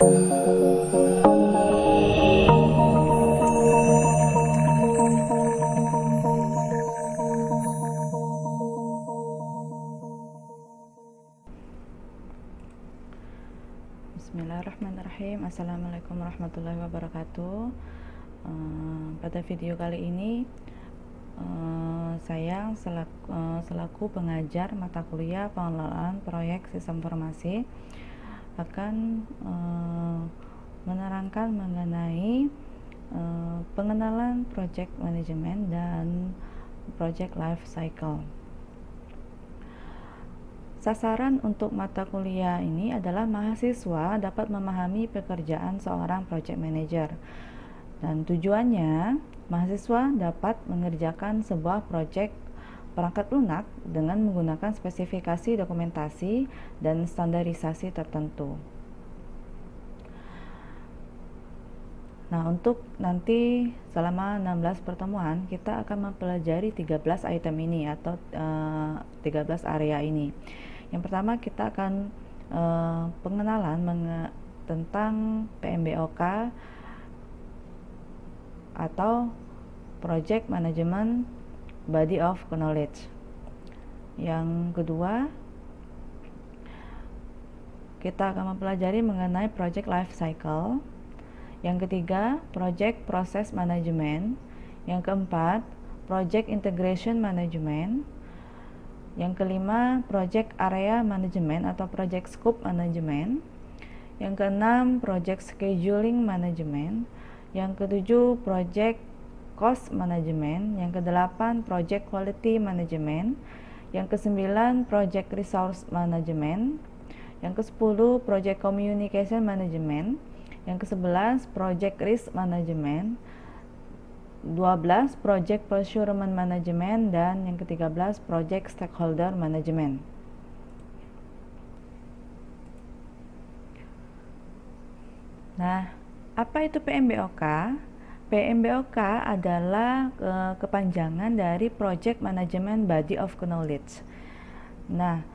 Bismillahirrahmanirrahim. Assalamualaikum warahmatullahi wabarakatuh. Pada video kali ini saya selaku pengajar mata kuliah pengelolaan proyek sistem informasi akan menerangkan mengenai pengenalan project management dan project life cycle. Sasaran untuk mata kuliah ini adalah mahasiswa dapat memahami pekerjaan seorang project manager, dan tujuannya mahasiswa dapat mengerjakan sebuah project perangkat lunak dengan menggunakan spesifikasi dokumentasi dan standarisasi tertentu. Nah, untuk nanti selama 16 pertemuan kita akan mempelajari 13 item ini atau 13 area ini. Yang pertama kita akan pengenalan tentang PMBOK atau Project Management Body of Knowledge. Yang kedua, kita akan mempelajari mengenai Project Life Cycle. Yang ketiga, Project Process Management. Yang keempat, Project Integration Management. Yang kelima, Project Area Management atau Project Scope Management. Yang keenam, Project Scheduling Management. Yang ketujuh, Project Cost Management. Yang kedelapan, Project Quality Management. Yang kesembilan, Project Resource Management. Yang kesepuluh, Project Communication Management. Yang ke-11 Project Risk Management, 12 Project Procurement Management, dan yang ke-13 Project Stakeholder Management. Nah, apa itu PMBOK? PMBOK adalah kepanjangan dari Project Management Body of Knowledge. Nah,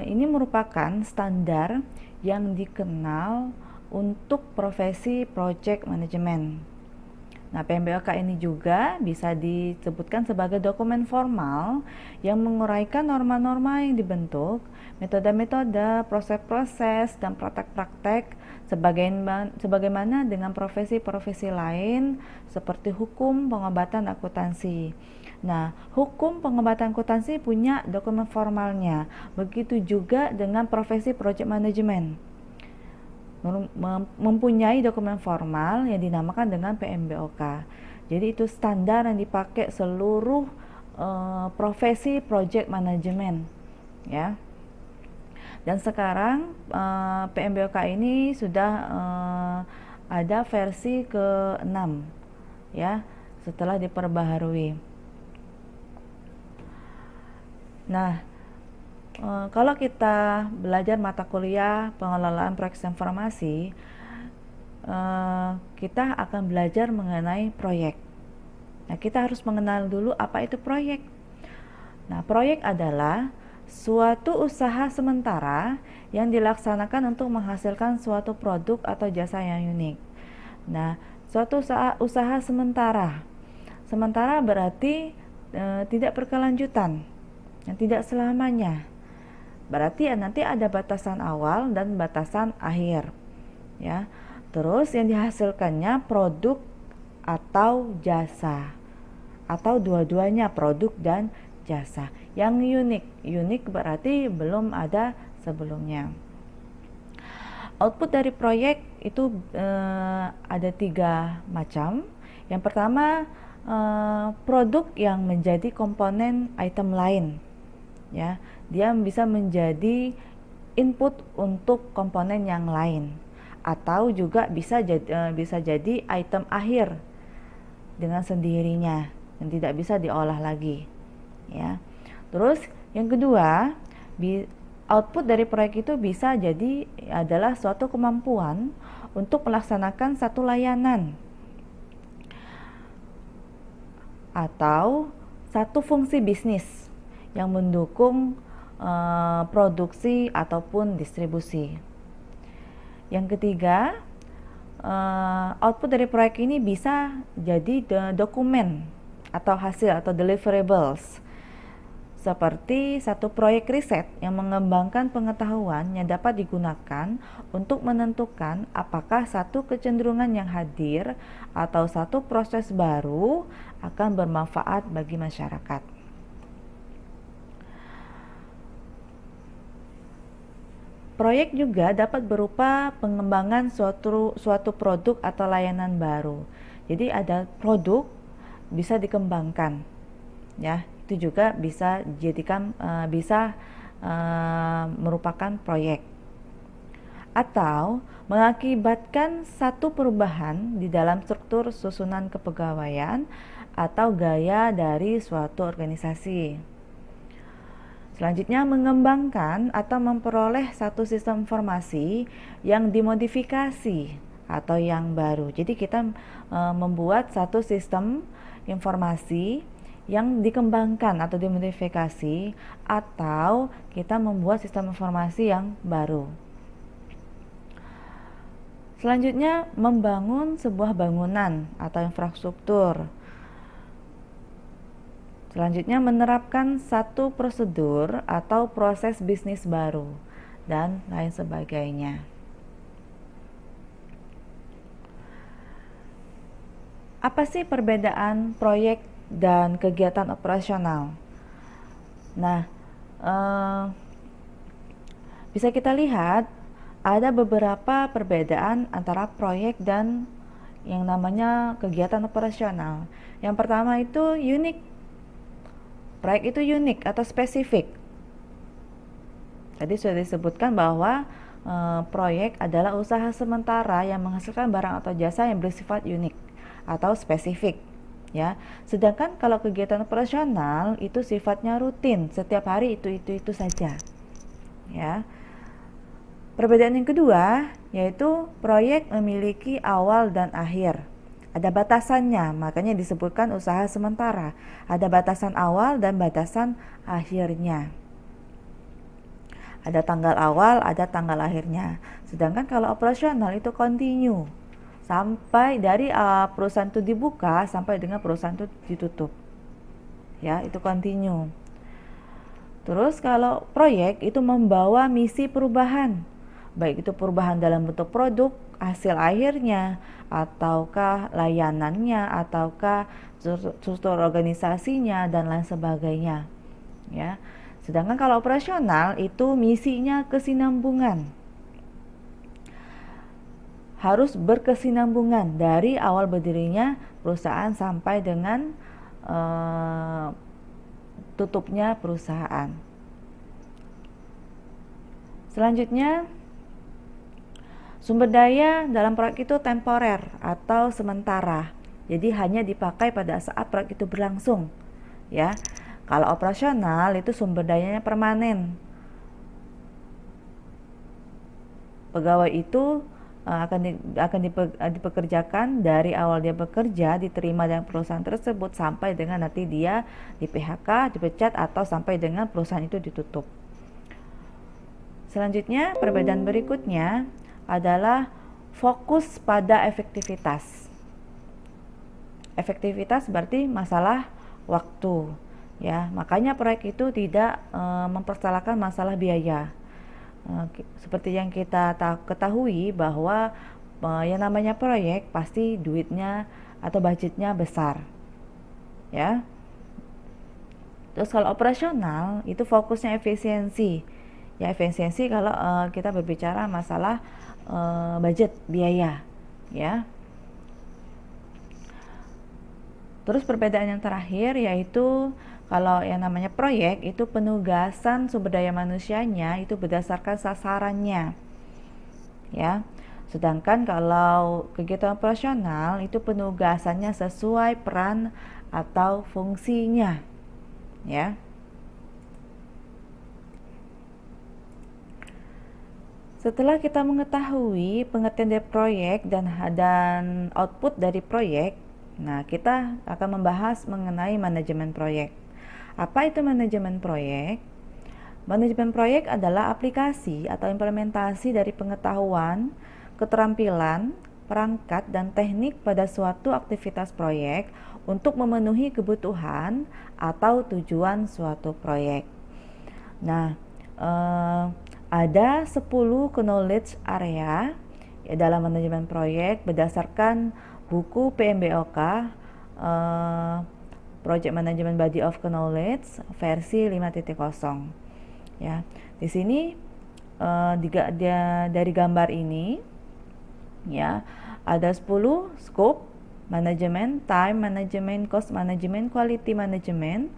ini merupakan standar yang dikenal untuk profesi project management. Nah, PMBOK ini juga bisa disebutkan sebagai dokumen formal yang menguraikan norma-norma yang dibentuk, metode-metode, proses-proses, dan praktek-praktek sebagaimana dengan profesi-profesi lain seperti hukum, pengobatan, akuntansi. Nah, hukum, pengobatan, akuntansi punya dokumen formalnya. Begitu juga dengan profesi project management. Mempunyai dokumen formal yang dinamakan dengan PMBOK. Jadi itu standar yang dipakai seluruh profesi project management, ya. Dan sekarang PMBOK ini sudah ada versi ke-6, ya, setelah diperbaharui. Nah, kalau kita belajar mata kuliah pengelolaan proyek informasi, kita akan belajar mengenai proyek. Nah, kita harus mengenal dulu apa itu proyek. Nah, proyek adalah suatu usaha sementara yang dilaksanakan untuk menghasilkan suatu produk atau jasa yang unik. Nah, suatu usaha sementara. Sementara berarti tidak berkelanjutan dan tidak selamanya. Berarti nanti ada batasan awal dan batasan akhir, ya. Terus yang dihasilkannya produk atau jasa, atau dua-duanya produk dan jasa. Yang unik berarti belum ada sebelumnya. Output dari proyek itu ada 3 macam. Yang pertama, produk yang menjadi komponen item lain, ya. Dia bisa menjadi input untuk komponen yang lain, atau juga bisa jadi item akhir dengan sendirinya dan tidak bisa diolah lagi, ya. Terus yang kedua, output dari proyek itu bisa jadi adalah suatu kemampuan untuk melaksanakan satu layanan atau satu fungsi bisnis yang mendukung produksi ataupun distribusi. Yang ketiga, output dari proyek ini bisa jadi dokumen atau hasil atau deliverables, seperti satu proyek riset yang mengembangkan pengetahuan yang dapat digunakan untuk menentukan apakah satu kecenderungan yang hadir atau satu proses baru akan bermanfaat bagi masyarakat. Proyek juga dapat berupa pengembangan suatu produk atau layanan baru. Jadi ada produk bisa dikembangkan, ya. Itu juga bisa dijadikan merupakan proyek. Atau mengakibatkan satu perubahan di dalam struktur susunan kepegawaian atau gaya dari suatu organisasi. Selanjutnya, mengembangkan atau memperoleh satu sistem informasi yang dimodifikasi atau yang baru. Jadi kita membuat satu sistem informasi yang dikembangkan atau dimodifikasi, atau kita membuat sistem informasi yang baru. Selanjutnya, membangun sebuah bangunan atau infrastruktur. Selanjutnya, menerapkan satu prosedur atau proses bisnis baru, dan lain sebagainya. Apa sih perbedaan proyek dan kegiatan operasional? Nah, bisa kita lihat ada beberapa perbedaan antara proyek dan yang namanya kegiatan operasional. Yang pertama itu unik. Proyek itu unik atau spesifik. Tadi sudah disebutkan bahwa proyek adalah usaha sementara yang menghasilkan barang atau jasa yang bersifat unik atau spesifik, ya. Sedangkan kalau kegiatan operasional itu sifatnya rutin, setiap hari itu saja, ya. Perbedaan yang kedua yaitu proyek memiliki awal dan akhir. Ada batasannya, makanya disebutkan usaha sementara. Ada batasan awal dan batasan akhirnya. Ada tanggal awal, ada tanggal akhirnya. Sedangkan kalau operasional itu continue. Sampai dari perusahaan itu dibuka sampai dengan perusahaan itu ditutup. Ya, itu continue. Terus kalau proyek itu membawa misi perubahan. Baik itu perubahan dalam bentuk produk, hasil akhirnya, ataukah layanannya, ataukah struktur organisasinya, dan lain sebagainya, ya. Sedangkan kalau operasional itu misinya kesinambungan, harus berkesinambungan dari awal berdirinya perusahaan sampai dengan tutupnya perusahaan. Selanjutnya, sumber daya dalam proyek itu temporer atau sementara. Jadi hanya dipakai pada saat proyek itu berlangsung, ya. Kalau operasional itu sumber dayanya permanen. Pegawai itu akan dipekerjakan dari awal dia bekerja, diterima dengan perusahaan tersebut sampai dengan nanti dia di PHK, dipecat, atau sampai dengan perusahaan itu ditutup. Selanjutnya, perbedaan berikutnya adalah fokus pada efektivitas. Efektivitas berarti masalah waktu, ya. Makanya proyek itu tidak mempersalahkan masalah biaya. Seperti yang kita ketahui bahwa yang namanya proyek pasti duitnya atau budgetnya besar, ya. Terus kalau operasional itu fokusnya efisiensi. Ya, efisiensi kalau kita berbicara masalah budget biaya, ya. Terus perbedaan yang terakhir yaitu kalau yang namanya proyek itu penugasan sumber daya manusianya itu berdasarkan sasarannya, ya. Sedangkan kalau kegiatan operasional itu penugasannya sesuai peran atau fungsinya, ya. Setelah kita mengetahui pengertian dari proyek dan output dari proyek, nah kita akan membahas mengenai manajemen proyek. Apa itu manajemen proyek? Manajemen proyek adalah aplikasi atau implementasi dari pengetahuan, keterampilan, perangkat, dan teknik pada suatu aktivitas proyek untuk memenuhi kebutuhan atau tujuan suatu proyek. Nah, ada 10 knowledge area dalam manajemen proyek berdasarkan buku PMBOK, Project Management Body of Knowledge versi 5.0. Ya, di sini dari gambar ini ya ada 10 scope: manajemen, time management, cost management, quality management,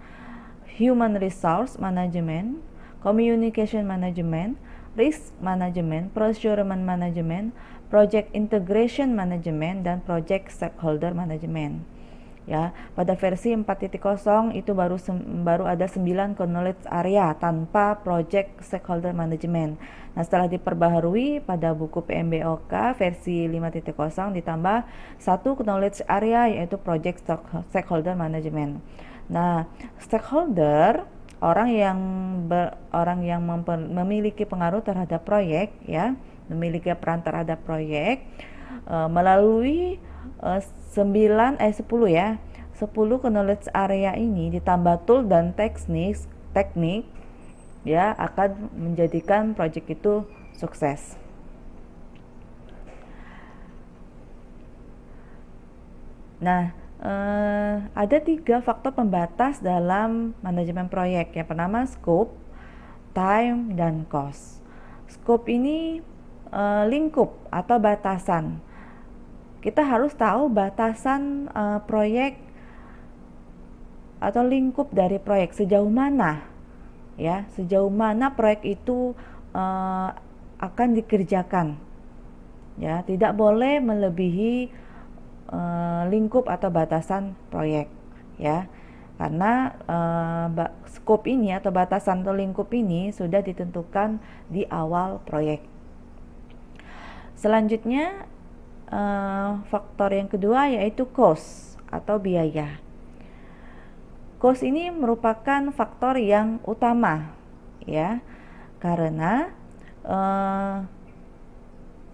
human resource management, communication management, risk management, procurement management, project integration management, dan project stakeholder management. Ya, pada versi 4.0 itu baru ada 9 knowledge area tanpa project stakeholder management. Nah, setelah diperbaharui pada buku PMBOK versi 5.0 ditambah 1 knowledge area yaitu project stakeholder management. Nah, stakeholder orang yang memiliki pengaruh terhadap proyek, ya, memiliki peran terhadap proyek melalui 10 knowledge area ini ditambah tool dan teknik ya akan menjadikan proyek itu sukses. Nah, ada 3 faktor pembatas dalam manajemen proyek. Yang pertama scope, time, dan cost. Scope ini lingkup atau batasan. Kita harus tahu batasan proyek atau lingkup dari proyek, sejauh mana ya, sejauh mana proyek itu akan dikerjakan. Ya, tidak boleh melebihi lingkup atau batasan proyek ya. Karena scope ini atau batasan atau lingkup ini sudah ditentukan di awal proyek. Selanjutnya faktor yang kedua yaitu cost atau biaya. Cost ini merupakan faktor yang utama ya, karena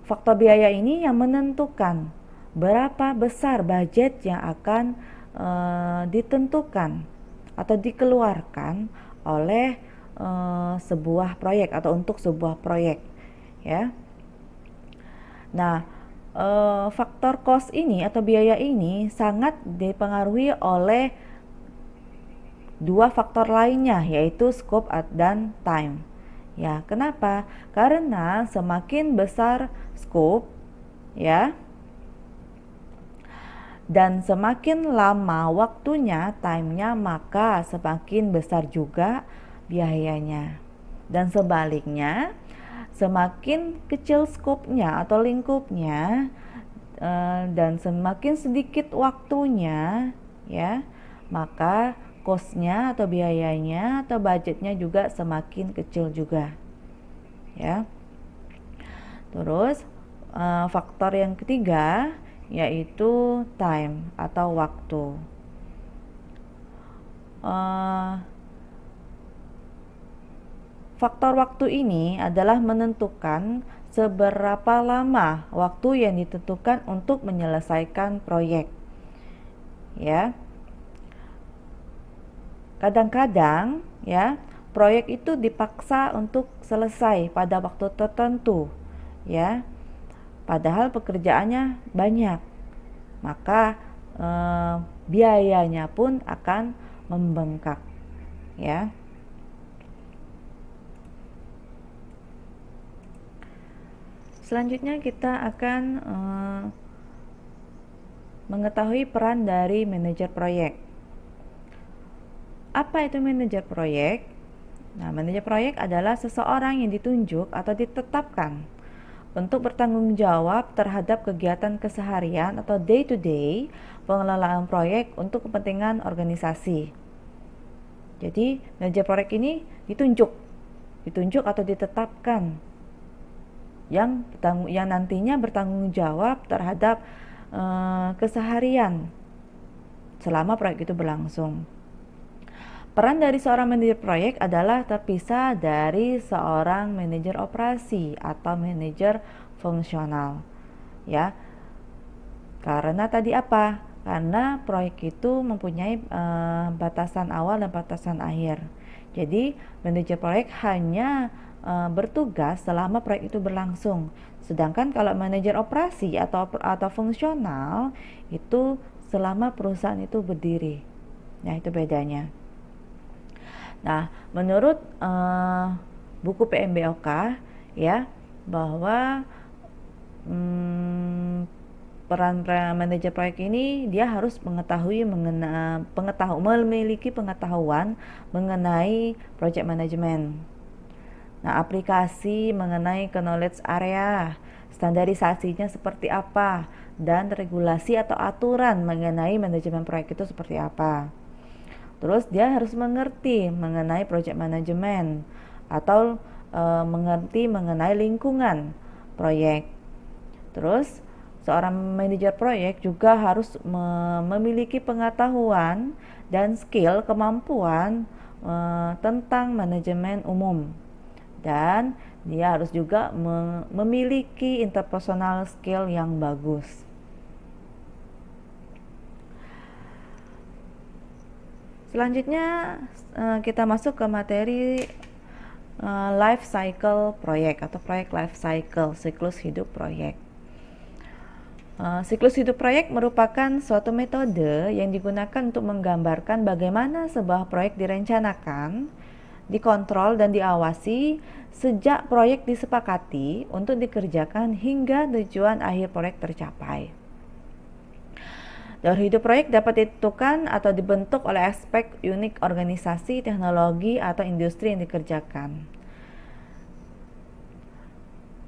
faktor biaya ini yang menentukan berapa besar budget yang akan ditentukan atau dikeluarkan oleh sebuah proyek atau untuk sebuah proyek ya. Nah, faktor cost ini atau biaya ini sangat dipengaruhi oleh 2 faktor lainnya yaitu scope dan time. Ya, kenapa? Karena semakin besar scope ya dan semakin lama waktunya, time-nya, maka semakin besar juga biayanya. Dan sebaliknya, semakin kecil skopnya atau lingkupnya dan semakin sedikit waktunya ya, maka cost-nya atau biayanya atau budgetnya juga semakin kecil juga ya. Terus faktor yang ketiga yaitu time atau waktu. Faktor waktu ini adalah menentukan seberapa lama waktu yang ditentukan untuk menyelesaikan proyek. Ya. Kadang-kadang ya, proyek itu dipaksa untuk selesai pada waktu tertentu, ya. Padahal pekerjaannya banyak. Maka biayanya pun akan membengkak, ya. Selanjutnya kita akan mengetahui peran dari manajer proyek. Apa itu manajer proyek? Nah, manajer proyek adalah seseorang yang ditunjuk atau ditetapkan untuk bertanggung jawab terhadap kegiatan keseharian atau day-to-day pengelolaan proyek untuk kepentingan organisasi. Jadi, manajer proyek ini ditunjuk atau ditetapkan yang nantinya bertanggung jawab terhadap keseharian selama proyek itu berlangsung. Peran dari seorang manajer proyek adalah terpisah dari seorang manajer operasi atau manajer fungsional. ya. Karena tadi apa? Karena proyek itu mempunyai batasan awal dan batasan akhir. Jadi manajer proyek hanya bertugas selama proyek itu berlangsung. Sedangkan kalau manajer operasi atau fungsional itu selama perusahaan itu berdiri. Nah, itu bedanya. Nah, menurut buku PMBOK ya, bahwa peran manajer proyek ini dia harus memiliki pengetahuan mengenai project management. Nah, aplikasi mengenai knowledge area, standarisasinya seperti apa, dan regulasi atau aturan mengenai manajemen proyek itu seperti apa. Terus dia harus mengerti mengenai project management atau mengerti mengenai lingkungan proyek. Terus seorang manajer proyek juga harus memiliki pengetahuan dan skill, kemampuan tentang manajemen umum, dan dia harus juga memiliki interpersonal skill yang bagus. Selanjutnya kita masuk ke materi life cycle proyek atau proyek life cycle, siklus hidup proyek. Siklus hidup proyek merupakan suatu metode yang digunakan untuk menggambarkan bagaimana sebuah proyek direncanakan, dikontrol, dan diawasi sejak proyek disepakati untuk dikerjakan hingga tujuan akhir proyek tercapai. Daur hidup proyek dapat ditentukan atau dibentuk oleh aspek unik organisasi, teknologi, atau industri yang dikerjakan.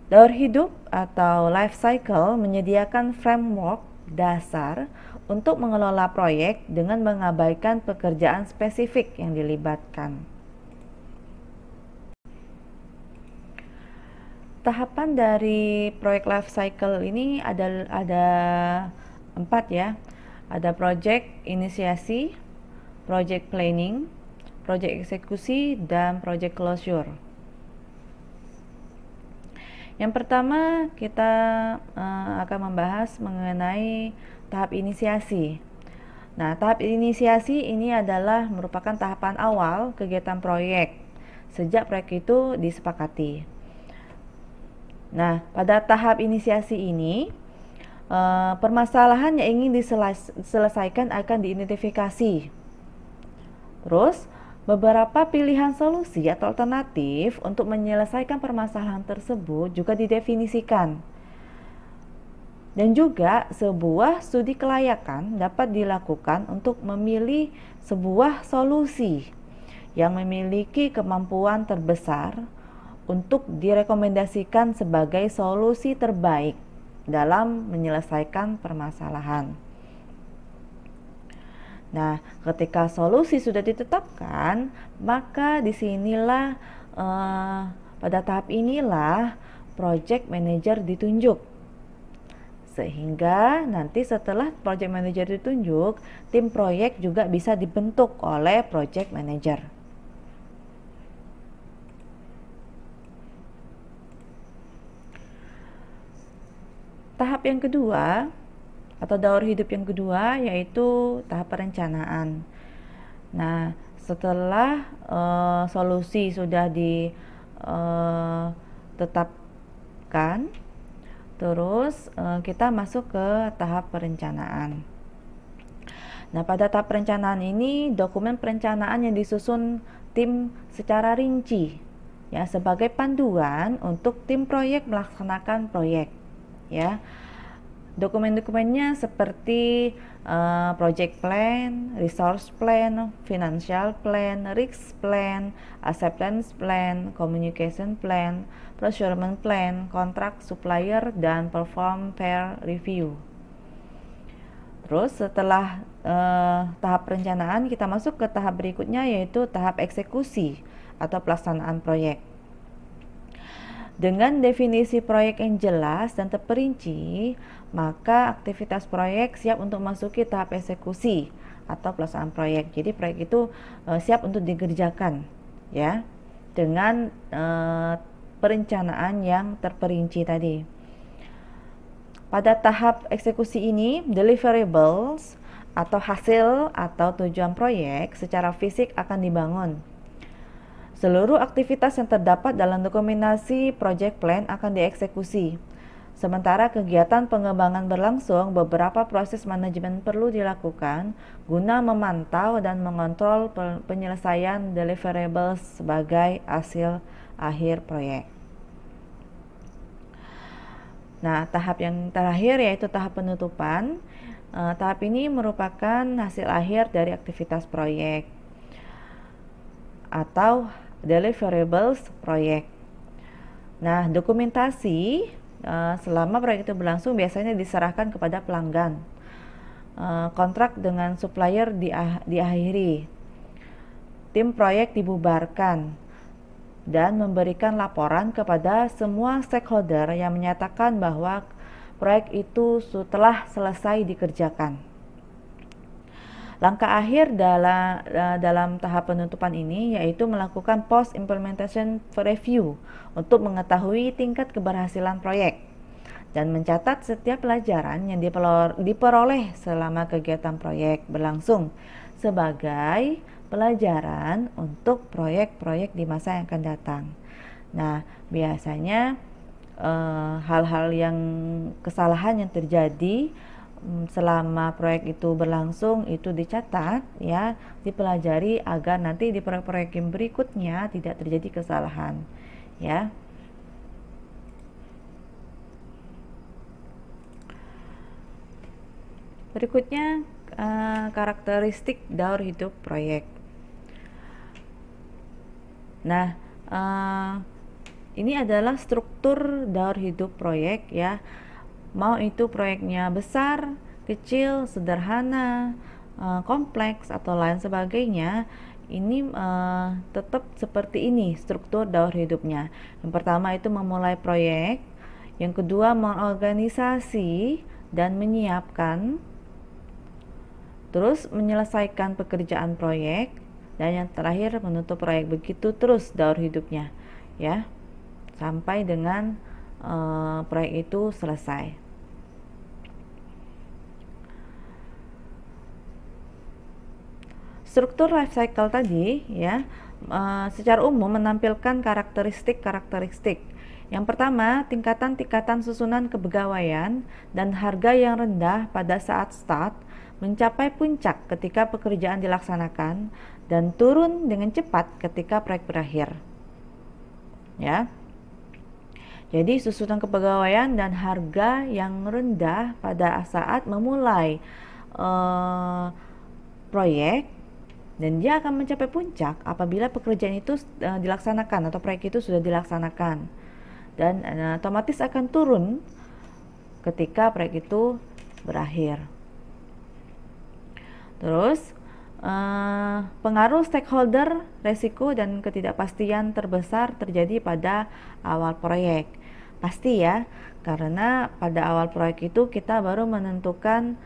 Daur hidup atau life cycle menyediakan framework dasar untuk mengelola proyek dengan mengabaikan pekerjaan spesifik yang dilibatkan. Tahapan dari proyek life cycle ini ada 4 ya. Ada project inisiasi, project planning, project eksekusi, dan project closure. Yang pertama kita akan membahas mengenai tahap inisiasi. Nah, tahap inisiasi ini adalah merupakan tahapan awal kegiatan proyek sejak proyek itu disepakati. Nah, pada tahap inisiasi ini permasalahan yang ingin diselesaikan akan diidentifikasi. Terus beberapa pilihan solusi atau alternatif untuk menyelesaikan permasalahan tersebut juga didefinisikan. Dan juga sebuah studi kelayakan dapat dilakukan untuk memilih sebuah solusi yang memiliki kemampuan terbesar untuk direkomendasikan sebagai solusi terbaik dalam menyelesaikan permasalahan. Nah, ketika solusi sudah ditetapkan, maka disinilah pada tahap inilah project manager ditunjuk. Sehingga nanti setelah project manager ditunjuk, tim proyek juga bisa dibentuk oleh project manager. Tahap yang kedua atau daur hidup yang kedua yaitu tahap perencanaan. Nah, setelah solusi sudah ditetapkan, terus kita masuk ke tahap perencanaan. Nah, pada tahap perencanaan ini dokumen perencanaan yang disusun tim secara rinci ya sebagai panduan untuk tim proyek melaksanakan proyek ya. Dokumen-dokumennya seperti project plan, resource plan, financial plan, risk plan, acceptance plan, communication plan, procurement plan, kontrak supplier, dan perform peer review. Terus setelah tahap perencanaan kita masuk ke tahap berikutnya yaitu tahap eksekusi atau pelaksanaan proyek. Dengan definisi proyek yang jelas dan terperinci, maka aktivitas proyek siap untuk memasuki tahap eksekusi atau pelaksanaan proyek. Jadi proyek itu siap untuk dikerjakan ya dengan perencanaan yang terperinci tadi. Pada tahap eksekusi ini, deliverables atau hasil atau tujuan proyek secara fisik akan dibangun. Seluruh aktivitas yang terdapat dalam dokumentasi project plan akan dieksekusi. Sementara kegiatan pengembangan berlangsung, beberapa proses manajemen perlu dilakukan guna memantau dan mengontrol penyelesaian deliverables sebagai hasil akhir proyek. Nah, tahap yang terakhir yaitu tahap penutupan. Tahap ini merupakan hasil akhir dari aktivitas proyek atau deliverables proyek. Nah, dokumentasi selama proyek itu berlangsung biasanya diserahkan kepada pelanggan. Kontrak dengan supplier diakhiri. Tim proyek dibubarkan dan memberikan laporan kepada semua stakeholder yang menyatakan bahwa proyek itu telah selesai dikerjakan. Langkah akhir dalam tahap penutupan ini yaitu melakukan post implementation review untuk mengetahui tingkat keberhasilan proyek dan mencatat setiap pelajaran yang diperoleh selama kegiatan proyek berlangsung sebagai pelajaran untuk proyek-proyek di masa yang akan datang. Nah, biasanya hal-hal yang kesalahan yang terjadi selama proyek itu berlangsung itu dicatat, ya, dipelajari agar nanti di proyek-proyek yang berikutnya tidak terjadi kesalahan, ya. Berikutnya karakteristik daur hidup proyek. Nah, ini adalah struktur daur hidup proyek, ya. Mau itu proyeknya besar, kecil, sederhana, kompleks atau lain sebagainya, ini tetap seperti ini struktur daur hidupnya. Yang pertama itu memulai proyek, yang kedua mengorganisasi dan menyiapkan, terus menyelesaikan pekerjaan proyek, dan yang terakhir menutup proyek. Begitu terus daur hidupnya, ya, sampai dengan proyek itu selesai. Struktur life cycle tadi, ya, secara umum menampilkan karakteristik. Yang pertama, tingkatan-tingkatan susunan kepegawaian dan harga yang rendah pada saat start mencapai puncak ketika pekerjaan dilaksanakan dan turun dengan cepat ketika proyek berakhir, ya. Jadi susunan kepegawaian dan harga yang rendah pada saat memulai proyek, dan dia akan mencapai puncak apabila pekerjaan itu dilaksanakan atau proyek itu sudah dilaksanakan, dan otomatis akan turun ketika proyek itu berakhir. Terus pengaruh stakeholder, resiko dan ketidakpastian terbesar terjadi pada awal proyek. Pasti, ya, karena pada awal proyek itu kita baru menentukan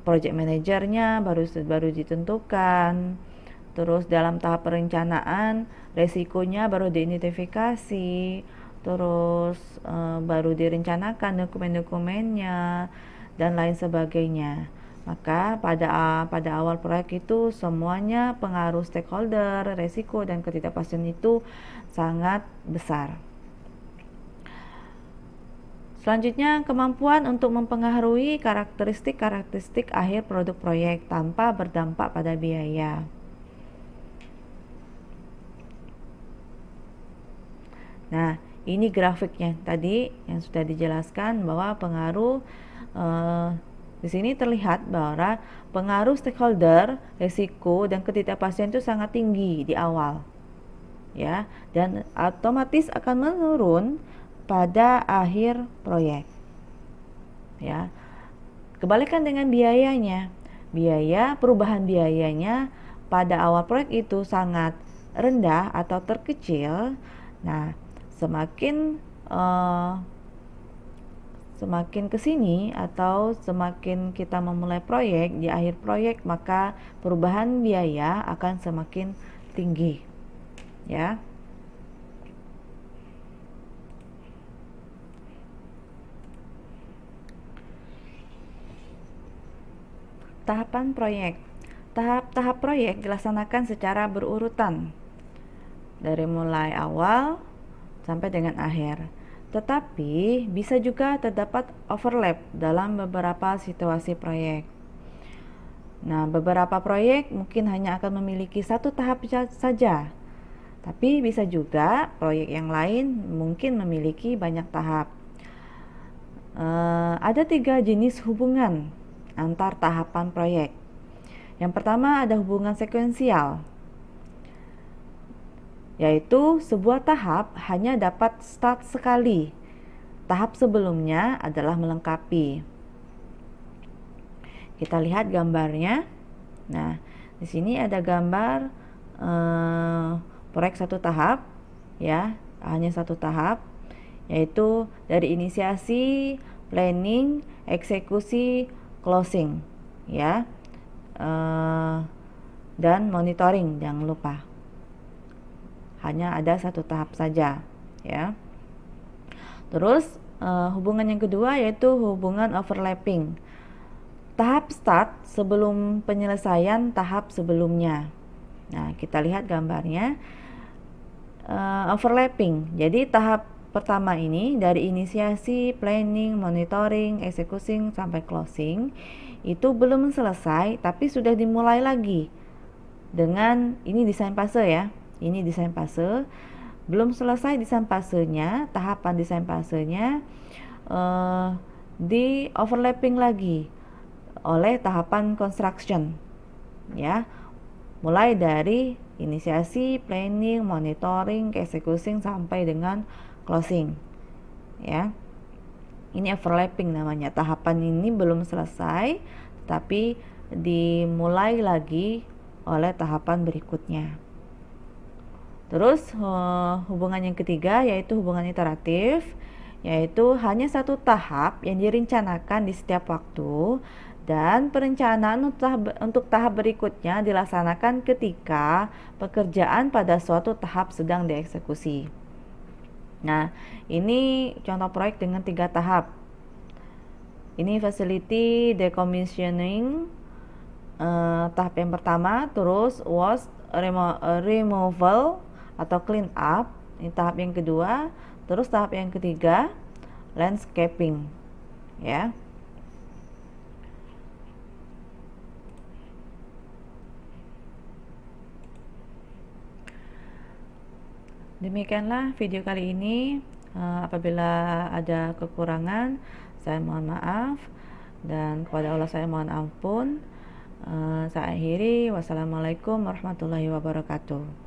project manajernya baru ditentukan. Terus dalam tahap perencanaan resikonya baru diidentifikasi, terus baru direncanakan dokumen-dokumennya dan lain sebagainya. Maka pada awal proyek itu semuanya pengaruh stakeholder, resiko dan ketidakpastian itu sangat besar. Selanjutnya, kemampuan untuk mempengaruhi karakteristik akhir produk proyek tanpa berdampak pada biaya. Nah, ini grafiknya tadi yang sudah dijelaskan bahwa pengaruh di sini terlihat bahwa pengaruh stakeholder, risiko dan ketidakpastian itu sangat tinggi di awal, ya, dan otomatis akan menurun pada akhir proyek, ya. Kebalikan dengan biayanya, perubahan biayanya pada awal proyek itu sangat rendah atau terkecil. Nah, semakin kesini atau semakin kita memulai proyek di akhir proyek, maka perubahan biaya akan semakin tinggi, ya. Tahapan proyek. Tahap-tahap proyek dilaksanakan secara berurutan dari mulai awal sampai dengan akhir. Tetapi bisa juga terdapat overlap dalam beberapa situasi proyek. Nah, beberapa proyek mungkin hanya akan memiliki satu tahap saja, tapi bisa juga proyek yang lain mungkin memiliki banyak tahap. Ada 3 jenis hubungan antar tahapan proyek. Yang pertama ada hubungan sekuensial, yaitu sebuah tahap hanya dapat start sekali. Tahap sebelumnya adalah melengkapi. Kita lihat gambarnya. Nah, di sini ada gambar proyek satu tahap, ya, hanya satu tahap, yaitu dari inisiasi, planning, eksekusi, closing, ya, dan monitoring. Jangan lupa, hanya ada satu tahap saja, ya. Terus hubungan yang kedua yaitu hubungan overlapping. Tahap start sebelum penyelesaian tahap sebelumnya. Nah, kita lihat gambarnya. Overlapping. Jadi tahap pertama ini dari inisiasi, planning, monitoring, eksekusi sampai closing itu belum selesai, tapi sudah dimulai lagi dengan ini desain fase, ya. Ini desain fase. Belum selesai desain fasenya, tahapan desain fasenya di overlapping lagi oleh tahapan construction, ya, mulai dari inisiasi, planning, monitoring, executing sampai dengan closing, ya. Ini overlapping namanya. Tahapan ini belum selesai tapi dimulai lagi oleh tahapan berikutnya. Terus hubungan yang ketiga yaitu hubungan iteratif, yaitu hanya satu tahap yang direncanakan di setiap waktu, dan perencanaan untuk tahap berikutnya dilaksanakan ketika pekerjaan pada suatu tahap sedang dieksekusi. Nah, ini contoh proyek dengan 3 tahap. Ini facility decommissioning, tahap yang pertama, terus waste removal atau clean up, ini tahap yang kedua, terus tahap yang ketiga landscaping, ya. Demikianlah video kali ini. Apabila ada kekurangan, saya mohon maaf, dan kepada Allah saya mohon ampun. Saya akhiri. Wassalamualaikum warahmatullahi wabarakatuh.